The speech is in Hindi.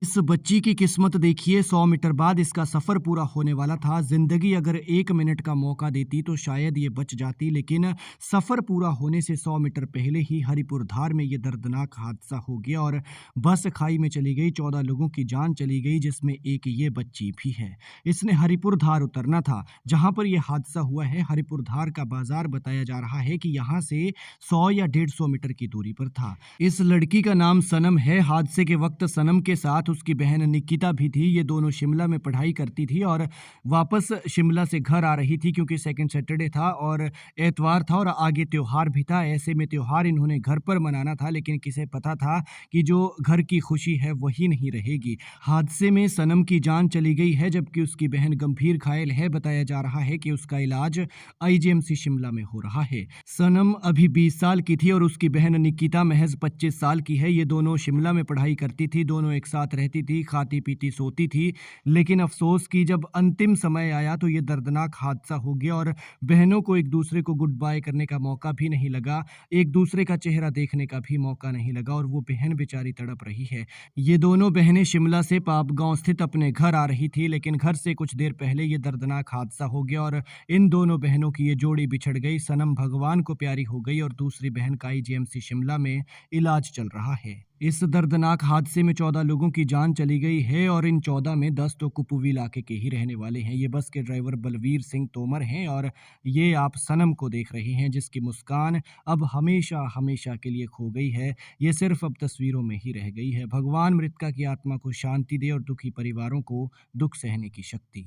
इस बच्ची की किस्मत देखिए 100 मीटर बाद इसका सफ़र पूरा होने वाला था। ज़िंदगी अगर 1 मिनट का मौका देती तो शायद ये बच जाती, लेकिन सफ़र पूरा होने से 100 मीटर पहले ही हरिपुर धार में ये दर्दनाक हादसा हो गया और बस खाई में चली गई। 14 लोगों की जान चली गई, जिसमें एक ये बच्ची भी है। इसने हरिपुर धार उतरना था, जहाँ पर ये हादसा हुआ है। हरिपुर धार का बाज़ार बताया जा रहा है कि यहाँ से 100 या 150 मीटर की दूरी पर था। इस लड़की का नाम सनम है। हादसे के वक्त सनम के साथ उसकी बहन निकिता भी थी। ये दोनों शिमला में पढ़ाई करती थी और वापस शिमला से घर आ रही थी, क्योंकि सेकंड सैटरडे था और एतवार था और आगे त्योहार भी था। ऐसे में त्योहार इन्होंने घर पर मनाना था, लेकिन किसे पता था कि जो घर की खुशी है वही नहीं रहेगी। हादसे में सनम की जान चली गई है, जबकि उसकी बहन गंभीर घायल है। बताया जा रहा है कि उसका इलाज आईजीएमसी शिमला में हो रहा है। सनम अभी 20 साल की थी और उसकी बहन निकिता महज 25 साल की है। ये दोनों शिमला में पढ़ाई करती थी, दोनों एक साथ रहती थी, खाती पीती सोती थी। लेकिन अफसोस कि जब अंतिम समय आया तो ये दर्दनाक हादसा हो गया और बहनों को एक दूसरे को गुड बाय करने का मौका भी नहीं लगा, एक दूसरे का चेहरा देखने का भी मौका नहीं लगा और वो बहन बेचारी तड़प रही है। ये दोनों बहनें शिमला से पाप गांव स्थित अपने घर आ रही थी, लेकिन घर से कुछ देर पहले ये दर्दनाक हादसा हो गया और इन दोनों बहनों की ये जोड़ी बिछड़ गई। सनम भगवान को प्यारी हो गई और दूसरी बहन का आईजीएमसी शिमला में इलाज चल रहा है। इस दर्दनाक हादसे में 14 लोगों की जान चली गई है और इन 14 में 10 तो कुपवी इलाके के ही रहने वाले हैं। ये बस के ड्राइवर बलवीर सिंह तोमर हैं और ये आप सनम को देख रहे हैं, जिसकी मुस्कान अब हमेशा हमेशा के लिए खो गई है। ये सिर्फ अब तस्वीरों में ही रह गई है। भगवान मृतका की आत्मा को शांति दे और दुखी परिवारों को दुख सहने की शक्ति।